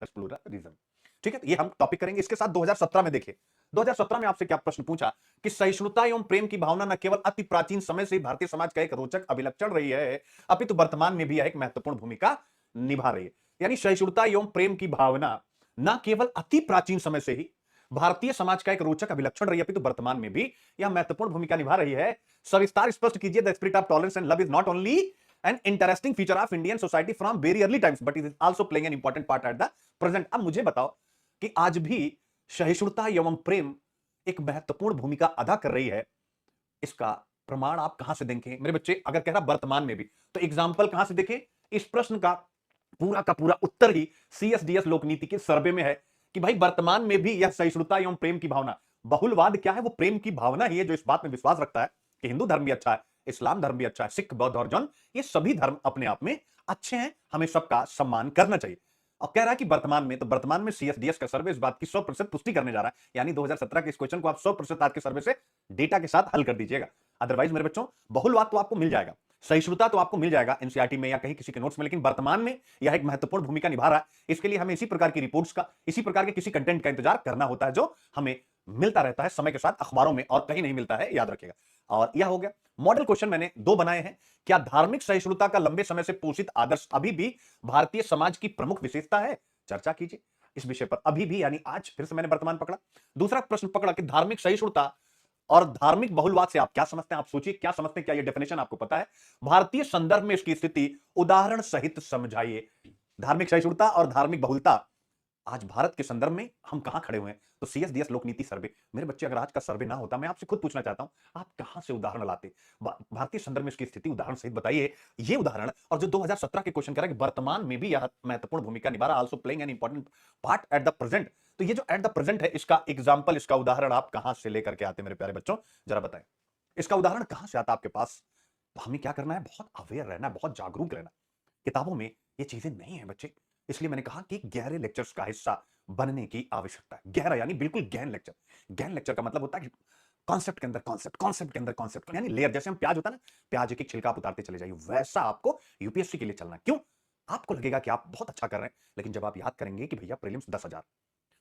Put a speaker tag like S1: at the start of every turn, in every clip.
S1: Pluralism. ठीक है, ये हम टॉपिक करेंगे। इसके साथ 2017 में देखिए, 2017 में आपसे क्या प्रश्न पूछा कि सहिष्णुता एवं प्रेम की भावना न केवल अति प्राचीन समय से भारतीय समाज का एक रोचक अभिलक्षण रही है, अपितु वर्तमान में भी यह एक महत्वपूर्ण भूमिका निभा रही है। यानी सहिष्णुता एवं प्रेम की भावना न केवल अति प्राचीन समय से ही भारतीय समाज का एक रोचक अभिलक्षण रही है, अपितु वर्तमान में भी यह महत्वपूर्ण भूमिका निभा रही है। सविस्तार स्पष्ट कीजिए, the spirit of tolerance and love is not only an interesting feature of Indian society from very early times, but it is also playing an important part at the present। अब मुझे बताओ कि आज भी सहिष्णुता एवं प्रेम एक महत्वपूर्ण भूमिका अदा कर रही है, इसका प्रमाण आप कहां से देंगे मेरे बच्चे? अगर कह रहा वर्तमान में भी, तो एग्जाम्पल कहां से देखें? इस प्रश्न का पूरा उत्तर ही सीएसडीएस लोकनीति के सर्वे में है कि भाई वर्तमान में भी यह सहिष्णुता एवं प्रेम की भावना, बहुलवाद क्या है? वो प्रेम की भावना ही है जो इस बात में विश्वास रखता है कि हिंदू धर्म भी अच्छा है, इस्लाम धर्म भी अच्छा है, सिख, बौद्ध और जैन, ये सभी धर्म अपने आप में अच्छे हैं, हमें सबका सम्मान करना चाहिए। और कह रहा है कि वर्तमान में, तो वर्तमान में सीएसडीएस का सर्वे इस बात की 100% पुष्टि करने जा रहा है। यानी 2017 के इस क्वेश्चन को आप 100% आज के सर्वे से डेटा के साथ हल कर दीजिएगा। अदरवाइज मेरे बच्चों, बहुलवाद तो आपको मिल जाएगा, सहिष्णुता तो आपको मिल जाएगा एनसीईआरटी में या कहीं किसी के नोट्स में, लेकिन वर्तमान में यह एक महत्वपूर्ण भूमिका निभा रहा है। इसके लिए हमें इसी प्रकार की रिपोर्ट्स का, इसी प्रकार के किसी कंटेंट का इंतजार करना होता है जो हमें मिलता रहता है समय के साथ अखबारों में, और कहीं नहीं मिलता है, याद रखिएगा। और यह हो गया मॉडल क्वेश्चन, मैंने 2 बनाए हैं। क्या धार्मिक सहिष्णुता का लंबे समय से पोषित आदर्श अभी भी भारतीय समाज की प्रमुख विशेषता है? चर्चा कीजिए इस विषय पर अभी भी, यानी आज फिर से मैंने वर्तमान पकड़ा। दूसरा प्रश्न पकड़ा कि धार्मिक सहिष्णुता और धार्मिक बहुलवाद से आप क्या समझते हैं? आप सोचिए क्या समझते हैं, क्या ये डेफिनेशन आपको पता है? भारतीय संदर्भ में इसकी स्थिति उदाहरण सहित समझाइए। धार्मिक सहिष्णुता और धार्मिक बहुलता आज भारत के संदर्भ में हम कहां खड़े हुए हैं? तो सीएसडीएस लोकनीति सर्वे, मेरे बच्चे अगर आज का सर्वे ना होता, मैं आपसे खुद पूछना चाहता हूं, आप कहां से उदाहरण लाते? भारतीय संदर्भ में इसकी स्थिति उदाहरण सहित बताइए। ये उदाहरण और जो 2017 के क्वेश्चन कह रहा है कि वर्तमान में भी यह महत्वपूर्ण भूमिका निभा रहा, also playing an important part at the present, तो ये जो एट द प्रेजेंट है, इसका एग्जाम्पल, इसका उदाहरण आप कहां से लेकर के आते मेरे प्यारे बच्चों? जरा बताएं, इसका उदाहरण कहां से आता आपके पास? तो हमें क्या करना है? बहुत अवेयर रहना, बहुत जागरूक रहना। किताबों में ये चीजें नहीं है बच्चे, इसलिए मैंने कहा कि गहरे लेक्चर्स का हिस्सा बनने की आवश्यकता है। गहरा यानी बिल्कुल गहन लेक्चर। गहन लेक्चर का मतलब होता है कि कॉन्सेप्ट के अंदर कॉन्सेप्ट, कॉन्सेप्ट के अंदर कॉन्सेप्ट, यानी लेयर। जैसे हम प्याज होता है ना, प्याज एक एक छिलका आप उतारते चले जाइए, वैसा आपको यूपीएससी के लिए चलना है। क्यों? आपको लगेगा कि आप बहुत अच्छा कर रहे हैं, लेकिन जब आप याद करेंगे कि भैया प्रीलिम्स 10,000,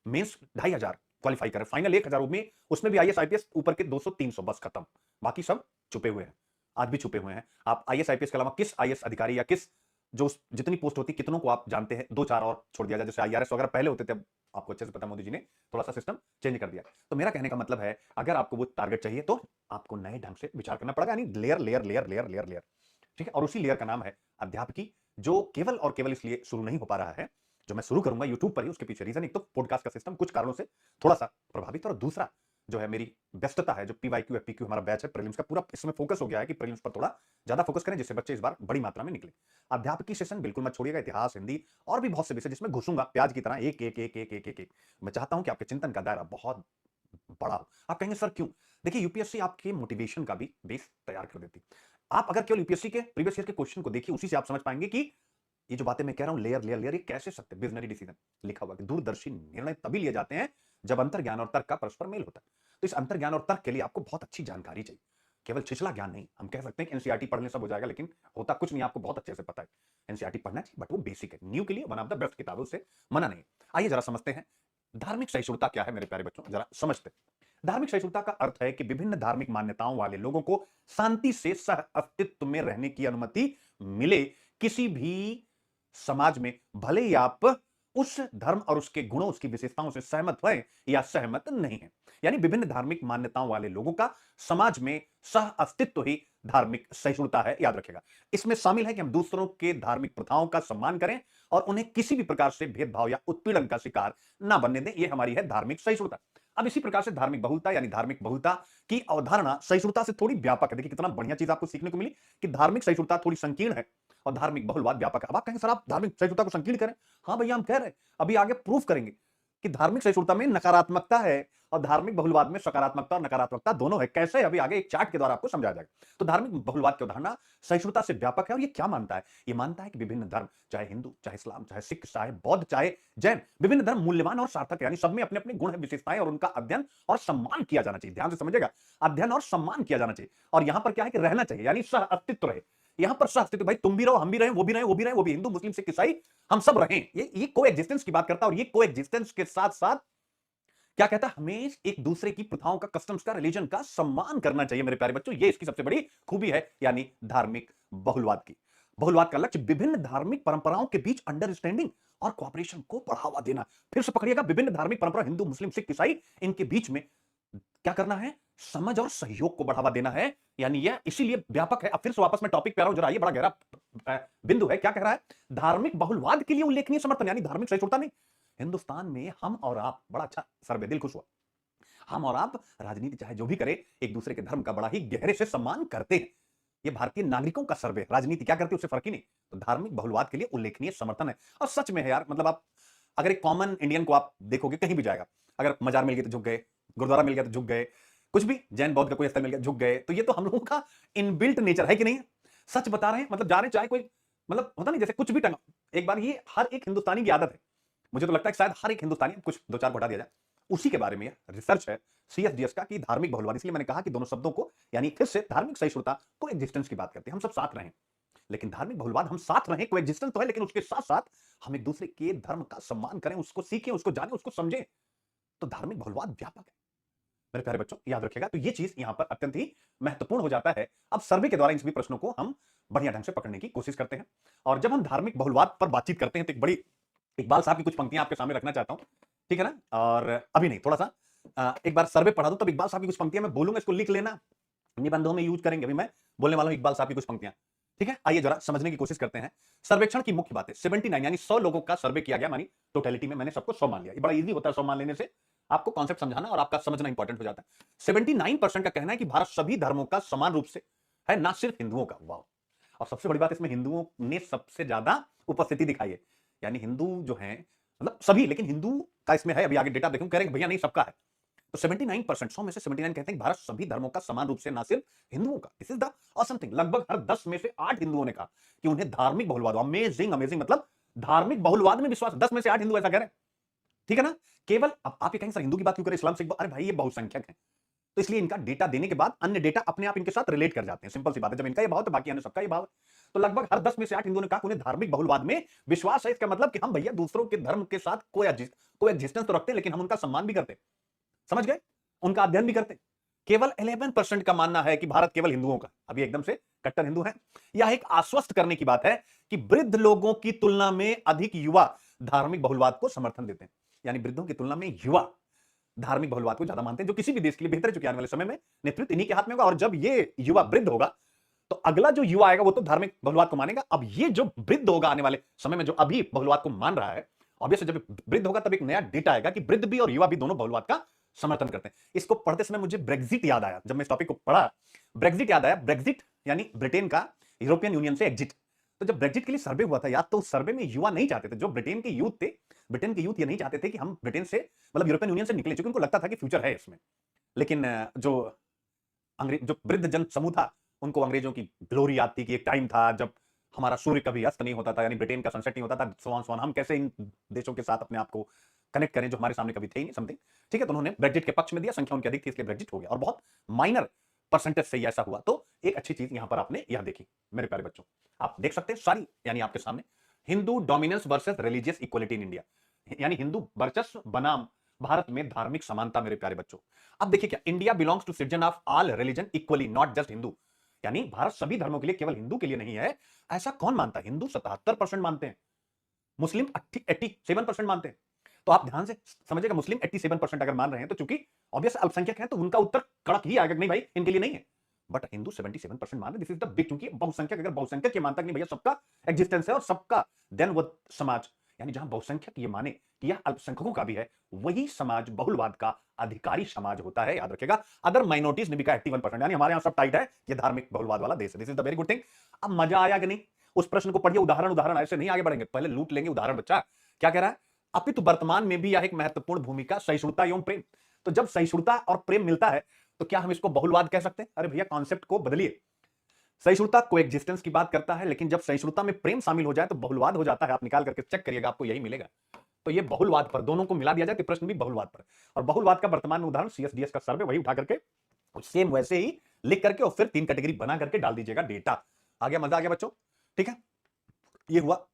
S1: मेंस 2,500 क्वालिफाई कर, फाइनल 1,000 में, उसमें भी आईएएस आईपीएस ऊपर के 200-300 बस खत्म, बाकी सब छुपे हुए हैं। आज भी छुपे हुए हैं। आप आईएएस आईपीएस के अलावा किस आईएएस अधिकारी या किस, जो जितनी पोस्ट होती, कितनों को आप जानते हैं? 2-4 और छोड़ दिया जाए, जैसे आईआरएस वगैरह पहले होते थे, अब आपको अच्छे से पता, मोदी जी ने थोड़ा सा सिस्टम चेंज कर दिया। तो मेरा कहने का मतलब है, अगर आपको वो टारगेट चाहिए तो आपको नए ढंग से विचार करना पड़ेगा, यानी layer layer layer layer layer layer. ठीक है, और उसी लेयर का नाम है अध्यापकी, जो केवल और केवल इसलिए शुरू नहीं हो पा रहा है, जो मैं शुरू करूंगा यूट्यूब पर ही, उसके पीछे रीजन, एक तो पॉडकास्ट का सिस्टम कुछ कारणों से थोड़ा सा प्रभावित, और दूसरा जो है मेरी व्यस्तता है, जो पीवाईक्यू एफपीक्यू हमारा बैच है प्रीलिम्स का, पूरा इसमें फोकस हो गया है कि प्रीलिम्स पर थोड़ा ज्यादा फोकस करें, जिससे बच्चे इस बार बड़ी मात्रा में निकले। अध्यापकी सेशन बिल्कुल मत छोड़िएगा, इतिहास, हिंदी और भी बहुत से विषय जिसमें घुसूंगा प्याज की तरह, एक एक एक एक एक एक एक। मैं चाहता हूं कि आपके चिंतन का दायरा बहुत बड़ा हो। आप कहेंगे सर क्यों? देखिए, यूपीएससी आपके मोटिवेशन का भी बेस तैयार कर देती। आप अगर केवल यूपीएससी के प्रीवियस ईयर के क्वेश्चन को देखिए, उसी से आप समझ पाएंगे कि ये जो बातें मैं कह रहा हूं, लेयर लेयर लेयर, ये कैसे सकते, विजनरी डिसीजन लिखा हुआ कि दूरदर्शी निर्णय तभी लिए जाते हैं जब अंतर्ज्ञान और तर्क का परस्पर मेल होता है। तो इस अंतर्ज्ञान और तर्क के लिए आपको बहुत अच्छी जानकारी चाहिए, केवल छिछला ज्ञान नहीं। हम कह सकते हैं कि एनसीईआरटी पढ़ने सब हो जाएगा, लेकिन होता कुछ नहीं, आपको बहुत अच्छे से पता है। एनसीईआरटी पढ़ना चाहिए, बट वो बेसिक है, न्यू के लिए वन ऑफ द बेस्ट किताबों से मना नहीं। आइए जरा समझते हैं धार्मिक सहिष्णुता क्या है मेरे प्यारे बच्चों, जरा समझते हैं। धार्मिक सहिष्णुता का अर्थ है कि विभिन्न धार्मिक मान्यताओं वाले लोगों को शांति से सह अस्तित्व में रहने की अनुमति मिले किसी भी समाज में, भले ही आप उस धर्म और उसके गुणों, उसकी विशेषताओं से सहमत हैं या सहमत नहीं है। यानी विभिन्न धार्मिक मान्यताओं वाले लोगों का समाज में सह अस्तित्व ही धार्मिक सहिष्णुता है, याद रखेगा। इसमें शामिल है कि हम दूसरों के धार्मिक प्रथाओं का सम्मान करें और उन्हें किसी भी प्रकार से भेदभाव या उत्पीड़न का शिकार ना बनने दें। यह हमारी है धार्मिक सहिष्णुता। अब इसी प्रकार से धार्मिक बहुलता, यानी धार्मिक बहुलता की अवधारणा सहिष्णुता से थोड़ी व्यापक है। देखिए कितना बढ़िया चीज आपको सीखने को मिली कि धार्मिक सहिष्णुता थोड़ी संकीर्ण है और धार्मिक बहुलवाद व्यापक है। अब आप कहेंगे सर आप धार्मिक सहिष्णुता को संकीर्ण करें, हाँ भैया हम कह रहे हैं, अभी आगे प्रूफ करेंगे कि धार्मिक सहिष्णुता में नकारात्मकता है और धार्मिक बहुलवाद में सकारात्मकता और नकारात्मकता दोनों है। कैसे? अभी आगे एक चार्ट के द्वारा आपको समझाया जाएगा। तो धार्मिक बहुलवाद की अवधारणा सहिष्णुता से व्यापक है और ये क्या मानता है? ये मानता है कि विभिन्न धर्म, चाहे हिंदू, चाहे इस्लाम, चाहे सिख, चाहे बौद्ध, चाहे जैन, विभिन्न धर्म मूल्यवान और सार्थक है, यानी सब में अपने अपने गुण है, विशेषताएं, और उनका अध्ययन और सम्मान किया जाना चाहिए। ध्यान से समझिएगा, अध्ययन और सम्मान किया जाना चाहिए। और यहां पर क्या है कि रहना चाहिए, यानी सह अस्तित्व रहे। यहां पर सहअस्तित्व, भाई तुम भी रहो, हम भी रहे, वो भी रहे, वो भी रहे, वो भी, हिंदू मुस्लिम सिख ईसाई, हम सब रहें। ये को एग्जिस्टेंस की बात करता है। और ये को एग्जिस्टेंस के साथ साथ क्या कहता है, हमें एक दूसरे की प्रथाओं का, कस्टम्स का, रिलीजन का सम्मान करना चाहिए मेरे प्यारे बच्चों। ये इसकी सबसे बड़ी खूबी है, यानी धार्मिक बहुलवाद की। बहुलवाद का लक्ष्य विभिन्न धार्मिक परंपराओं के बीच अंडरस्टैंडिंग और कोऑपरेशन को बढ़ावा देना। फिर से पकड़िएगा, विभिन्न धार्मिक परंपरा, हिंदू मुस्लिम सिख ईसाई, इनके बीच में क्या करना है, समझ और सहयोग को बढ़ावा देना है। यानी यह इसीलिए व्यापक है। अब फिर से वापस मैं टॉपिक पे आ रहा हूं, जरा ये बड़ा गहरा बिंदु है। क्या कह रहा है, धार्मिक बहुलवाद के लिए उल्लेखनीय समर्थन, यानी धार्मिक सहिष्णुता नहीं। हिंदुस्तान में हम और आप, बड़ा अच्छा सर्वे, दिल खुश हुआ, हम और आप राजनीति चाहे जो भी करे, एक दूसरे के धर्म का बड़ा ही गहरे से सम्मान करते हैं। ये भारतीय नागरिकों का सर्वे, राजनीति क्या करती है उससे फर्क ही नहीं। तो धार्मिक बहुलवाद के लिए उल्लेखनीय समर्थन है। और सच में है यार, मतलब आप अगर एक कॉमन इंडियन को आप देखोगे, कहीं भी जाएगा, अगर मजार मिल गई तो झुक गए, गुरुद्वारा मिल गया तो झुक गए, कुछ भी जैन बौद्ध का कोई स्थल मिल गया झुक गए। तो ये तो हम लोगों का इनबिल्ट नेचर है कि नहीं। सच बता रहे हैं, मतलब जा रहे चाहे कोई, मतलब होता नहीं जैसे कुछ भी टंगा, एक बार, ये हर एक हिंदुस्तानी की आदत है। मुझे तो लगता है कि शायद हर एक हिंदुस्तानी, कुछ दो चार को हटा दिया जाए, उसी के बारे में रिसर्च है सीएसडीएस का, कि धार्मिक बहुलवाद। इसलिए मैंने कहा कि दोनों शब्दों को, यानी फिर से धार्मिक सहिष्णुता, को एग्जिस्टेंस की बात करते हैं, हम सब साथ रहें। लेकिन धार्मिक बहुलवाद, हम साथ रहें, को एग्जिस्टेंस तो है, लेकिन उसके साथ साथ हम एक दूसरे के धर्म का सम्मान करें, उसको सीखें, उसको जानें, उसको समझें। तो धार्मिक बहुलवाद व्यापक है मेरे प्यारे बच्चों, याद रखिएगा। तो ये चीज यहां पर अत्यंत ही महत्वपूर्ण हो जाता है। अब सर्वे के द्वारा इन सभी प्रश्नों को हम बढ़िया ढंग से पकड़ने की कोशिश करते हैं। और जब हम धार्मिक बहुलवाद पर बातचीत करते हैं, तो एक बड़ी, इकबाल साहब की कुछ पंक्तियां आपके सामने रखना चाहता हूं, ठीक है ना। और अभी नहीं, थोड़ा सा एक बार सर्वे पढ़ा दूं, तब इकबाल साहब की कुछ पंक्तियां मैं बोलूंगा, इसको लिख लेना, निबंधों में यूज करेंगे। अभी मैं बोलने वाला हूं इकबाल साहब की कुछ पंक्तियां, ठीक है। आइए जरा समझने की कोशिश करते हैं। सर्वेक्षण की मुख्य बातें, 79, यानी 100 लोगों का सर्वे किया गया, मानी टोटलिटी में मैंने सबको 100 मान लिया। ये बड़ा इजी होता है 100 मान लेने से, आपको कॉन्सेप्ट समझाना और आपका समझना इंपॉर्टेंट हो जाता है। 79% का कहना है कि भारत सभी धर्मों का समान रूप से है, ना सिर्फ हिंदुओं का। वाह। और सबसे बड़ी बात, इसमें हिंदुओं ने सबसे ज्यादा उपस्थिति दिखाई है, यानी हिंदू जो है, मतलब सभी, लेकिन हिंदू का इसमें है। अभी आगे डेटा देखूं, कह रहे हैं भैया नहीं सबका है। तो 79%, 100 में से 79 कहते हैं कि भारत सभी धर्मों का समान रूप से, ना सिर्फ हिंदुओं का। This is the awesome thing. लगभग हर 10 में से 8 हिंदुओं ने कहा कि उन्हें धार्मिक बहुलवाद, अमेजिंग अमेजिंग, मतलब धार्मिक बहुलवाद में विश्वास। 10 में से 8 हिंदू ऐसा कह रहे हैं, ठीक है ना। केवल अब आप ये कहेंगे सर हिंदू की बात क्यों करें, इस्लाम से, अरे भाई ये बहुसंख्यक है, तो इसलिए इनका डेटा देने के बाद अन्य डेटा अपने आप इनके साथ रिलेट कर जाते हैं। सिंपल सी बात है, जब इनका ये भाव तो बाकी अन्य सबका ये भाव है। तो लगभग हर 10 में से 8 हिंदुओं ने कहा कि उन्हें धार्मिक बहुलवाद में विश्वास है। इसका मतलब कि हम भैया दूसरों के धर्म के साथ कोई एग्जिस्टेंस तो रखते हैं, लेकिन हम उनका सम्मान भी करते हैं, समझ गए, उनका अध्ययन भी करते हैं। केवल 11% का मानना है कि भारत केवल हिंदुओं का, अभी एकदम से कट्टर हिंदू है। यह एक आश्वस्त करने की बात है कि वृद्ध लोगों की तुलना में अधिक युवा धार्मिक बहुलवाद को समर्थन देते हैं, यानी वृद्धों की तुलना में युवा धार्मिक बहुलवाद को ज्यादा मानते हैं, जो किसी भी देश के लिए बेहतर है, चूंकि आने वाले समय में नेतृत्व इन्हीं के हाथ में होगा। और जब ये युवा वृद्ध होगा, तो अगला जो युवा आएगा वो तो धार्मिक बहुलवाद को मानेगा। अब ये जो वृद्ध होगा आने वाले समय में, जो अभी बहुलवाद को मान रहा है, ऑब्वियसली जब वृद्ध होगा तब एक नया डेटा आएगा कि वृद्ध भी और युवा भी दोनों बहुलवाद का समर्थन करते हैं। इसको पढ़ते समय मुझे ब्रेक्जिट याद आया, जब मैं इस टॉपिक को पढ़ा, ब्रेक्जिट याद आया। ब्रेक्जिट यानी ब्रिटेन का यूरोपियन यूनियन से एग्जिट। तो जब ब्रेक्जिट के लिए सर्वे हुआ था याद, तो उस सर्वे में युवा नहीं चाहते थे, जो ब्रिटेन के यूथ थे, ब्रिटेन के यूथ ये नहीं चाहते थे कि हम ब्रिटेन से, मतलब यूरोपियन यूनियन से निकले, क्योंकि उनको लगता था कि फ्यूचर है इसमें। लेकिन जो अंग्रेज, जो वृद्ध जन समूह था, उनको अंग्रेजों की ग्लोरी याद थी कि एक टाइम था जब हमारा सूर्य कभी अस्त नहीं होता था, यानी ब्रिटेन का सनसेट नहीं होता था, सोन सोन, हम कैसे इन देशों के साथ अपने आप को कनेक्ट करें जो हमारे सामने कभी थे ही नहीं, समथिंग, ठीक है। तो उन्होंने ब्रेक्जिट के पक्ष में दिया, संख्या उनकी अधिक थी इसलिए ब्रेक्जिट हो गया, और बहुत माइनर परसेंटेज से ऐसा हुआ। तो एक अच्छी चीज यहां पर आपने यह देखी मेरे प्यारे बच्चों, आप देख सकते हैं सारी, यानी आपके सामने, Hindu dominance versus religious equality in India, यानी हिंदू वर्चस्व बनाम भारत में धार्मिक समानता मेरे प्यारे बच्चों। अब देखिए क्या, India belongs to citizen of all religion equally, not just Hindu, यानी भारत सभी धर्मों के लिए, केवल हिंदू के लिए नहीं है। ऐसा कौन मानता है? हिंदू 77% मानते हैं, मुस्लिम 87% मानते हैं। तो आप ध्यान से समझिएगा, मुस्लिम 87% अगर मान रहे हैं, तो चूंकि ऑब्वियस अल्पसंख्यक हैं, तो उनका उत्तर कड़क ही आएगा, नहीं भाई इनके लिए नहीं है। बट हिंदू 77% मान रहे, दिस इज द बिग, क्योंकि बहुसंख्यक, अगर बहुसंख्यक ये मानता कि नहीं भैया सबका एग्जिस्टेंस है और सबका, देन वो समाज, यानी जहां बहुसंख्यक ये माने कि यह अल्पसंख्यकों का भी है, वही समाज बहुलवाद का अधिकारी समाज होता है, याद रखिएगा। अदर माइनॉरिटीज ने भी कहा 81%, यानी हमारे यहां सब टाइट है, ये धार्मिक बहुलवाद वाला देश है। This is the very good thing. अब मजा आया कि नहीं? उस प्रश्न को पढ़िए, उदाहरण उदाहरण, ऐसे नहीं आगे बढ़ेंगे, पहले लूट लेंगे उदाहरण। बच्चा क्या कह रहा है? अपितु वर्तमान में भी यह एक महत्वपूर्ण भूमिका सहिष्णुता एवं प्रेम। तो जब सहिष्णुता और प्रेम मिलता है, तो क्या हम इसको बहुलवाद कह सकते हैं? अरे भैया कॉन्सेप्ट को बदलिए। सहिष्णुता को एग्जिस्टेंस की बात करता है, लेकिन जब सहिष्णुता में प्रेम शामिल हो जाए तो बहुलवाद हो जाता है। आप निकाल करके चेक करिएगा, आपको यही मिलेगा। तो ये बहुलवाद पर, दोनों को मिला दिया जाए तो प्रश्न भी बहुलवाद पर। और बहुलवाद का वर्तमान में उदाहरण सीएसडीएस का सर्वे, वही उठा करके सेम वैसे ही लिख करके और फिर 3 कैटेगरी बना करके डाल दीजिएगा डेटा। आ गया, मजा आ गया बच्चों, ठीक है। ये हुआ।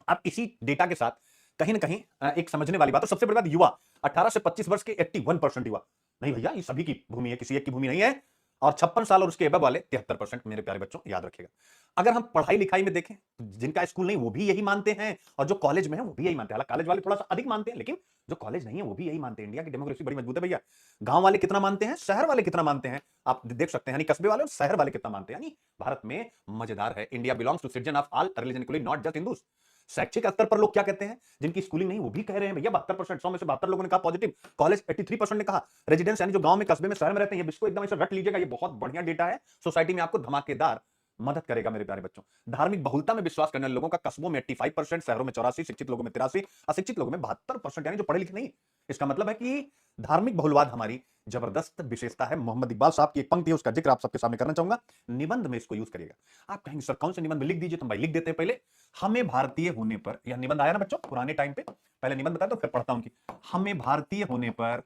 S1: अब इसी डेटा के साथ कहीं ना कहीं एक समझने वाली बात, तो सबसे बड़ी बात, युवा 18 से 25 वर्ष के 81% युवा, नहीं भैया ये सभी की भूमि है, किसी एक की भूमि नहीं है। और 56 साल और उसके एबव वाले 73%, मेरे प्यारे बच्चों याद रखिएगा। अगर हम पढ़ाई लिखाई में देखें तो जिनका स्कूल नहीं वो भी यही मानते हैं, और जो कॉलेज में है वो भी यही मानते हैं। हालांकि कॉलेज वाले थोड़ा सा अधिक मानते हैं, लेकिन जो कॉलेज नहीं है वो भी यही मानते हैं। इंडिया की डेमोक्रेसी बड़ी मजबूत है भैया। गांव वाले कितना मानते हैं, शहर वाले कितना मानते हैं, आप देख सकते हैं, यानी कस्बे वाले और शहर वाले कितना मानते हैं। यानी भारत में मजेदार है, India belongs to citizen of all religion equally, not just Hindus. शैक्षिक स्तर पर लोग क्या कहते हैं, जिनकी स्कूलिंग नहीं वो भी कह रहे हैं भैया 72%, 100 में से 72 लोगों ने कहा पॉजिटिव। कॉलेज 83% ने कहा। रेजिडेंस यानी जो गांव में कस्बे में शहर में रहते हैं, ये इसको एकदम ऐसे रट लीजिएगा, ये बहुत बढ़िया डेटा है, सोसाइटी में आपको धमाकेदार मदद करेगा मेरे प्यारे बच्चों। धार्मिक बहुलता में विश्वास करने वाले लोगों का कस्बों में 85%, शहरों में 84%, शिक्षित लोगों में 83%, अशिक्षित लोगों में 72%, यानी जो पढ़े लिखे नहीं। इसका मतलब है कि धार्मिक बहुलवाद हमारी जबरदस्त विशेषता है। मोहम्मद इकबाल साहब की एक पंक्ति है, उसका जिक्र आप सबके सामने करना चाहूंगा, निबंध में इसको यूज करिएगा। आप कहेंगे सर कौन से निबंध में लिख दीजिए, तो भाई लिख देते हैं। पहले हमें भारतीय होने पर, यह निबंध आया ना बच्चों पुराने टाइम पे, पहले निबंध बताया तो फिर पढ़ता हूं उनकी। हमें भारतीय होने पर,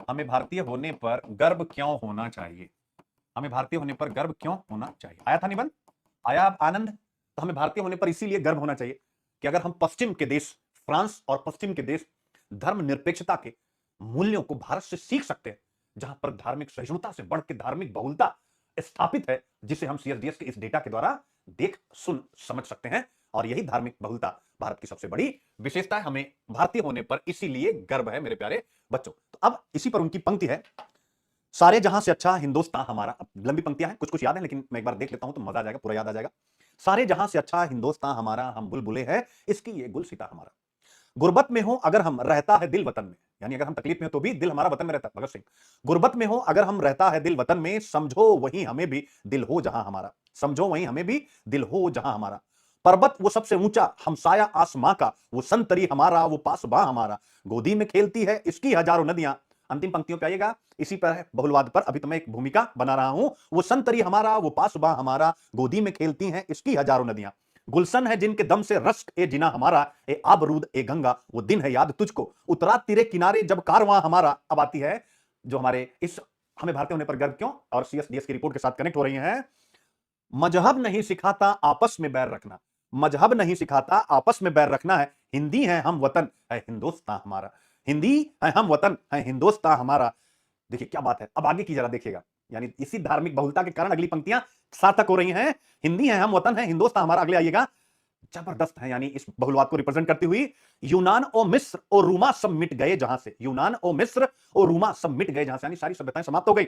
S1: हमें भारतीय होने पर गर्व क्यों होना चाहिए, हमें भारतीय होने पर गर्व क्यों होना चाहिए, आया था निबंध, आया आनंद। तो हमें भारतीय होने पर इसीलिए गर्व होना चाहिए कि अगर हम पश्चिम के देश फ्रांस और पश्चिम के देश धर्मनिरपेक्षता के मूल्यों को भारत से सीख सकते हैं, जहां पर धार्मिक सहिष्णुता से बढ़ के धार्मिक बहुलता स्थापित है, जिसे हम सीएसडीएस के इस डेटा के द्वारा देख सुन समझ सकते हैं। और यही धार्मिक बहुलता भारत की सबसे बड़ी विशेषता है, हमें भारतीय होने पर इसीलिए गर्व है मेरे प्यारे बच्चों। तो अब इसी पर उनकी पंक्ति है, सारे जहां से अच्छा हिंदुस्तान हमारा। अब लंबी पंक्तियां हैं, कुछ कुछ याद है, लेकिन मैं एक बार देख लेता हूं तो मजा आ जाएगा, पूरा याद आ जाएगा। सारे जहां से अच्छा हिंदुस्तान हमारा, हम बुलबुले हैं इसकी ये गुलसिता हमारा। गुर्बत में हो अगर हम रहता है दिल वतन में, यानी अगर हम तकलीफ में हो तो भी दिल हमारा वतन में रहता है, भगत सिंह। गुर्बत में हो अगर हम रहता है दिल वतन में, समझो वहीं हमें भी दिल हो जहां हमारा, समझो वहीं हमें भी दिल हो जहां हमारा। पर्वत वो सबसे ऊंचा हमसाया आसमां का, वो संतरी हमारा वो पासबां हमारा, गोदी में खेलती है इसकी हजारों नदियां। अंतिम पंक्तियों पे आइएगा, इसी पर है बहुलवाद पर अभी तो मैं एक भूमिका बना रहा हूं। वो संतरी हमारा वो पासबां हमारा, गोदी में खेलती हैं इसकी हजारों नदियां। गुलशन है जिनके दम से रश्क ए जिना हमारा, ए आबरूद ए गंगा वो दिन है याद तुझको, उतरा तेरे किनारे जब कारवां हमारा। अब आती है जो हमारे इस हमें भारतीय होने पर गर्व क्यों और सीएसडीएस की रिपोर्ट के साथ कनेक्ट हो रही हैं। मजहब नहीं सिखाता आपस में बैर रखना, मजहब नहीं सिखाता आपस में बैर रखना है, हिंदी है हम वतन है हिंदुस्तान हमारा, हिंदी है हम वतन है हिंदुस्तान हमारा। देखिए क्या बात है, अब आगे की जरा देखिएगा, यानी इसी धार्मिक बहुलता के कारण अगली पंक्तियां सार्थक हो रही हैं। हिंदी है हम वतन है हिंदुस्तान हमारा, अगले आइएगा, जबरदस्त है, यानी इस बहुलवाद को रिप्रेजेंट करती हुई। यूनान और मिस्र और रूमा सब मिट गए जहां से, यूनान और मिस्र और रूमा सब मिट गए जहां से, यानी सारी सभ्यताएं समाप्त हो गई।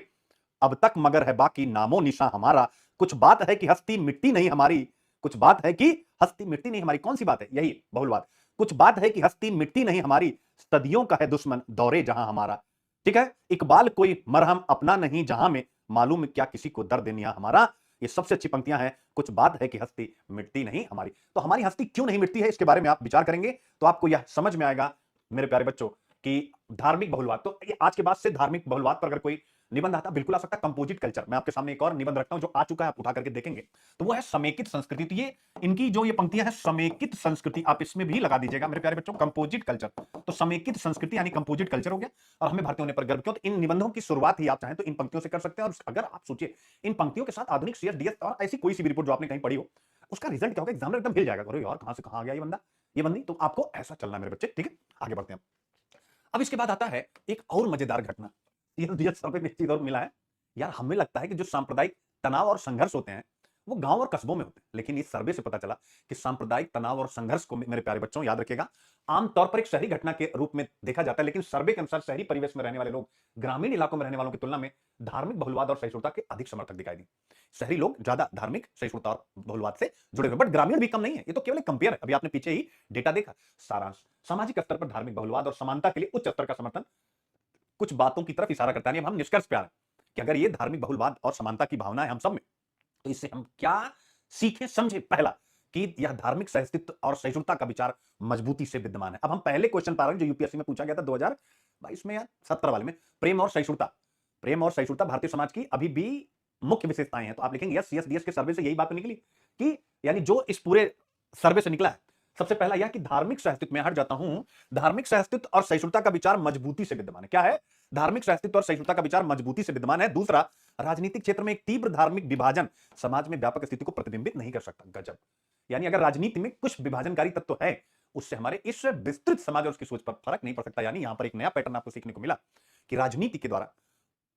S1: अब तक मगर है बाकी नामो निशा हमारा, कुछ बात है कि हस्ती मिट्टी नहीं हमारी, कुछ बात है कि हस्ती मिट्टी नहीं हमारी। कौन सी बात है, यही बहुलवाद। कुछ बात है कि हस्ती मिट्टी नहीं हमारी, सदियों का है दुश्मन दौरे जहां हमारा। ठीक है, इकबाल कोई मरहम अपना नहीं जहां में, मालूम क्या किसी को दर्द नहीं हमारा। ये सबसे अच्छी पंक्तियां हैं, कुछ बात है कि हस्ती मिटती नहीं हमारी। तो हमारी हस्ती क्यों नहीं मिटती है, इसके बारे में आप विचार करेंगे तो आपको यह समझ में आएगा मेरे प्यारे बच्चों कि धार्मिक बहुलवाद, तो ये आज के बाद से धार्मिक बहुलवाद पर अगर कोई निबंध आता बिल्कुल आ सकता है। कंपोजिट कल्चर, मैं आपके सामने एक और निबंध रखता हूं जो आ चुका है, आप उठा करके देखेंगे, तो वो है समेकित संस्कृति। तो ये इनकी जो ये पंक्तियां हैं समेकित संस्कृति, आप इसमें भी लगा दीजिएगा मेरे प्यारे बच्चों, कंपोजिट कल्चर। तो समेकित संस्कृति यानी कंपोजिट कल्चर हो गया। और हमें भारतीय होने पर गर्व क्यों, तो इन निबंधों की शुरुआत ही आप चाहें तो इन पंक्तियों से कर सकते हैं। और अगर आप सोचिए इन पंक्तियों के साथ आधुनिक सीएसडीएस और ऐसी कोई सी भी रिपोर्ट जो आपने कहीं पढ़ी हो, उसका रिजल्ट क्या होगा, एग्जामिनर एकदम हिल जाएगा, अरे यार कहां से कहां आ गया ये बंदा, ये बंदी। तो आपको ऐसा चलना है मेरे बच्चे, ठीक है, आगे बढ़ते हैं। अब इसके बाद आता है एक और मजेदार घटना, ये सर्वे में एक चीज और मिला है यार। हमें लगता है कि जो सांप्रदायिक तनाव और संघर्ष होते हैं वो गांव और कस्बों में होते हैं, लेकिन इस सर्वे से पता चला कि सांप्रदायिक तनाव और संघर्ष को मेरे प्यारे बच्चों याद रखिएगा, आमतौर पर एक शहरी घटना के रूप में देखा जाता है, लेकिन सर्वे के अनुसार शहरी परिवेश में रहने वाले लोग ग्रामीण इलाकों में रहने वालों की तुलना में धार्मिक बहुलवाद और सहिष्णुता के अधिक समर्थक दिखाई दिए। शहरी लोग ज्यादा धार्मिक सहिष्णुता और बहुलवाद से जुड़े हुए, बट ग्रामीण भी कम नहीं है। ये तो केवल एक कंपेयर है, अभी आपने पीछे ही डेटा देखा। सारांश, सामाजिक स्तर पर धार्मिक बहुलवाद और समानता के लिए उच्च स्तर का समर्थन कुछ बातों की तरफ इशारा करता है। अब हम निष्कर्ष पे आ रहे हैं कि अगर ये धार्मिक बहुलवाद और समानता की भावना है हम सब में, तो इससे हम क्या सीखें समझे। पहला कि यह धार्मिक सहिष्णुता और सहिष्णुता का विचार मजबूती से विद्यमान है। अब हम पहले क्वेश्चन पा रहे हैं जो यूपीएससी में पूछा गया था 2022 में या 17 वाले में, प्रेम और सहिष्णुता, प्रेम और सहिष्णुता भारतीय समाज की अभी भी मुख्य विशेषताएं हैं। तो आप लिखेंगे यस, सीएसडीएस के सर्वे से यही बात निकली कि यानी जो इस पूरे सर्वे से निकला है, सबसे पहला यह कि धार्मिक सहिष्णुता में हट जाता हूं, धार्मिक सहिष्णुता और सहिष्णुता का विचार मजबूती से विद्यमान है। क्या है, धार्मिक सहिष्णुता और सहिष्णुता का विचार मजबूती से विद्यमान है। दूसरा, राजनीतिक क्षेत्र में एक तीव्र धार्मिक विभाजन समाज में व्यापक स्थिति को प्रतिबिंबित नहीं कर सकता। गजब। यानी अगर राजनीति में कुछ विभाजनकारी तत्व है, उससे हमारे इस विस्तृत समाज और उसकी सोच पर फर्क नहीं पड़ सकता। यानी यहां पर एक नया पैटर्न आपको सीखने को मिला कि राजनीति के द्वारा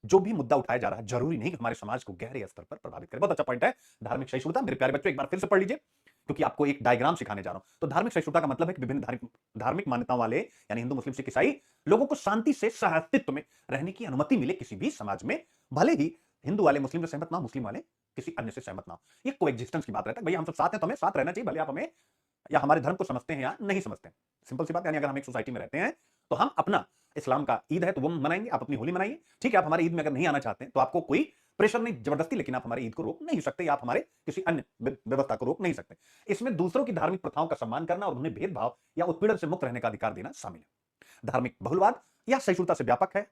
S1: जो भी मुद्दा उठाया जा रहा है जरूरी नहीं कि हमारे समाज को गहरे स्तर पर प्रभावित करे। बहुत अच्छा पॉइंट है धार्मिक सहिष्णुता। मेरे प्यारे बच्चों, एक बार फिर से पढ़ लीजिए क्योंकि आपको एक डायग्राम सिखाने जा रहा हूं। तो धार्मिक सहिष्णुता का मतलब है कि विभिन्न धार्मिक मान्यताओं वाले यानी हिंदू, मुस्लिम, सिख, ईसाई लोगों को शांति से सहअस्तित्व में रहने की अनुमति मिले किसी भी समाज में, भले ही हिंदू वाले मुस्लिम से सहमत ना हो, मुस्लिम वाले किसी अन्य से सहमत ना हो। ये कोएग्जिस्टेंस की बात रहता है। भैया हम सब साथ हैं तो हमें साथ रहना चाहिए, भले आप हमें या हमारे धर्म को समझते हैं या नहीं समझते हैं। सिंपल सी बात। यानी अगर हम एक सोसाइटी में रहते हैं तो हम अपना इस्लाम का ईद है तो वो मनाएंगे, आप अपनी होली मनाइए, ठीक है। आप हमारे ईद में अगर नहीं आना चाहते हैं तो आपको कोई प्रेशर नहीं, जबरदस्ती, लेकिन आप हमारे ईद को रोक नहीं सकते या आप हमारे किसी अन्य व्यवस्था को रोक नहीं सकते। इसमें दूसरों की धार्मिक प्रथाओं का सम्मान करना और उन्हें भेदभाव या उत्पीड़न से मुक्त रहने का अधिकार देना शामिल है। धार्मिक बहुलवाद या सहिष्णुता से व्यापक है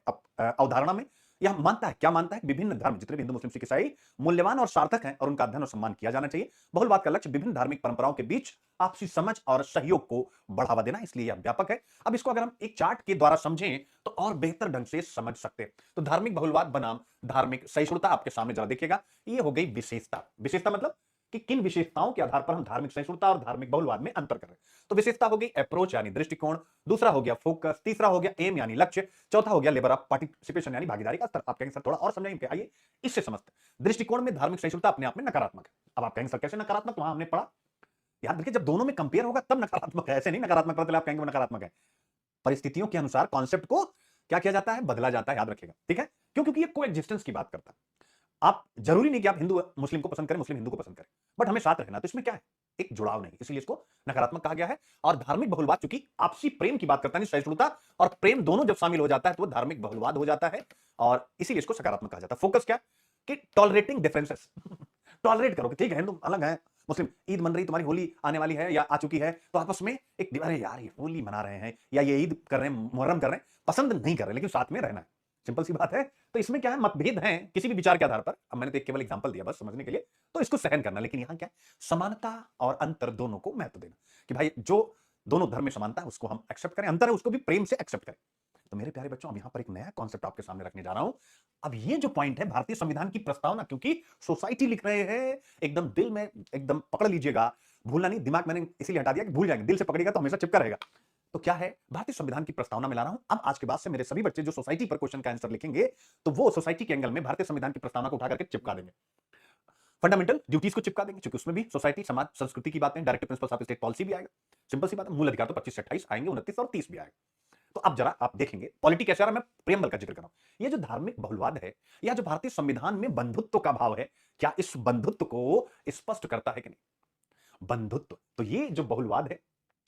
S1: अवधारणा में यह मानता है, क्या मानता है, विभिन्न धर्म जितने भी हिंदू, मुस्लिम, सिख, ईसाई मूल्यवान और सार्थक हैं और उनका अध्ययन और सम्मान किया जाना चाहिए। बहुलवाद का लक्ष्य विभिन्न धार्मिक परंपराओं के बीच आपसी समझ और सहयोग को बढ़ावा देना, इसलिए यह व्यापक है। अब इसको अगर हम एक चार्ट के द्वारा समझें तो और बेहतर ढंग से समझ सकते हैं। तो धार्मिक बहुलवाद बनाम धार्मिक सहिष्णुता आपके सामने जरा देखिएगा। ये हो गई विशेषता। विशेषता मतलब कि किन विशेषताओं के आधार पर हम धार्मिक सहिष्णुता और धार्मिक बहुलवाद में अंतर कर रहे हैं। तो विशेषता हो गई अप्रोच यानी दृष्टिकोण, दूसरा हो गया फोकस, तीसरा हो गया एम यानी लक्ष्य, चौथा हो गया लेवल ऑफ पार्टिसिपेशन यानी भागीदारी का स्तर। आप कहेंगे सर थोड़ा और समझाएंगे, आइए इससे समझते हैं। दृष्टिकोण में धार्मिक सहिष्णुता अपने आप में नकारात्मक है। अब आप कहेंगे सर कैसे नकारात्मक, वहां हमने पढ़ा। याद रखिए जब दोनों में कंपेयर होगा तब नकारात्मक है, ऐसे नहीं नकारात्मक पता चला आप कहेंगे वो नकारात्मक है। परिस्थितियों के अनुसार कॉन्सेप्ट को क्या किया जाता है, बदला जाता है, याद रखिएगा, ठीक है। क्यों? क्योंकि ये कोएग्जिस्टेंस की बात करता है। आप जरूरी नहीं कि आप हिंदू मुस्लिम को पसंद करें, मुस्लिम हिंदू को पसंद करें, बट हमें साथ रहना। तो इसमें क्या है, एक जुड़ाव नहीं, इसलिए इसको नकारात्मक कहा गया है। और धार्मिक बहुलवाद चूंकि आपसी प्रेम की बात करता है, सहिष्णुता और प्रेम दोनों जब शामिल हो जाता है तो वो धार्मिक बहुलवाद हो जाता है और इसीलिए इसको सकारात्मक कहा जाता है। फोकस क्या कि टॉलरेटिंग डिफरेंसेस टॉलरेट करो कि ठीक है हिंदू अलग है, मुस्लिम ईद मन रही, तुम्हारी होली आने वाली है या आ चुकी है, तो आपस में एक अरे यार ये होली मना रहे हैं या ये ईद कर रहे हैं, मुहर्रम कर रहे हैं, पसंद नहीं कर रहे लेकिन साथ में रहना है। सिंपल सी बात है। तो इसमें क्या है, मतभेद हैं किसी भी विचार के आधार पर। अब मैंने तो एक केवल एग्जांपल दिया बस समझने के लिए, तो इसको सहन करना। लेकिन यहां क्या है, समानता और अंतर दोनों को महत्व देना कि भाई जो दोनों धर्म में समानता है उसको हम एक्सेप्ट करें, अंतर है उसको भी प्रेम से एक्सेप्ट करें। तो मेरे प्यारे बच्चों, अब यहां पर एक नया कॉन्सेप्ट आपके सामने रखने जा रहा हूं। अब ये जो पॉइंट है भारतीय संविधान की प्रस्तावना, क्योंकि सोसाइटी लिख रहे हैं, एकदम दिल में एकदम पकड़ लीजिएगा, भूलना नहीं। दिमाग मैंने इसीलिए हटा दिया कि भूल जाएंगे, दिल से पकड़िएगा तो हमेशा चिपका रहेगा। तो क्या है, भारतीय संविधान की प्रस्तावना में ला रहा हूं। अब आज के बाद से मेरे सभी बच्चे जो सोसाइटी पर क्वेश्चन का आंसर लिखेंगे तो वो सोसाइटी के एंगल में भारतीय संविधान की प्रस्तावना को उठा करके चिपका देंगे। फंडामेंटल ड्यूटीज को चिपका देंगे क्योंकि उसमें भी सोसाइटी, समाज, संस्कृति की बातें, directive principles of state policy भी आएगा। सिंपल सी बात है। मूल अधिकार तो 25 से 28 आएंगे, 29 और 30 भी आएगा। तो अब जरा आप देखेंगे पॉलिटी कैसे आ रहा है। मैं प्रेमबल का जिक्र कर रहा हूं। ये जो धार्मिक बहुलवाद है या जो भारतीय संविधान में बंधुत्व का भाव है, क्या इस बंधुत्व को स्पष्ट करता है कि नहीं? बंधुत्व, तो ये जो बहुलवाद है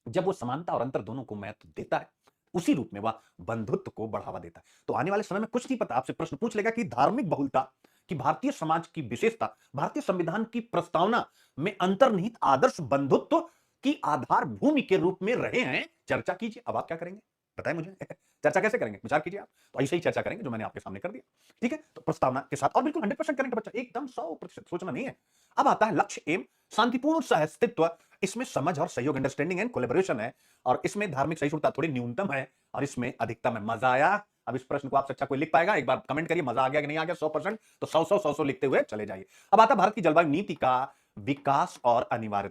S1: जब वो समानता और अंतर दोनों को महत्व देता है, उसी रूप में वह बंधुत्व को बढ़ावा देता है। तो आने वाले समय में कुछ नहीं पता, आपसे प्रश्न पूछ लेगा कि धार्मिक बहुलता कि भारतीय समाज की विशेषता भारतीय संविधान की प्रस्तावना में अंतर्निहित आदर्श बंधुत्व की आधार भूमि के रूप में रहे हैं। चर्चा कीजिए। अब आप क्या करेंगे बताएं मुझे चर्चा कैसे करेंगे, विचार कीजिए आप। तो ऐसे ही चर्चा करेंगे जो मैंने आपके सामने कर दिया, ठीक है। तो प्रस्तावना के साथ और बिल्कुल 100% करेंगे बच्चा, एकदम 100% सोचना नहीं है। अब आता है लक्ष्य एम, शांतिपूर्ण सहअस्तित्व। इसमें समझ और सहयोग, अंडरस्टैंडिंग एंड कोलैबोरेशन है और इसमें धार्मिक सहिष्णुता थोड़ी न्यूनतम है और इसमें अधिकतम है। मजा आया? अब इस प्रश्न को आपसे अच्छा कोई लिख पाएगा? एक बार कमेंट करिए, मजा आ गया कि नहीं आ गया। 100% तो 100 लिखते हुए चले जाइए। अब आता भारत की जलवायु नीति का विकास और अनिवार्यता।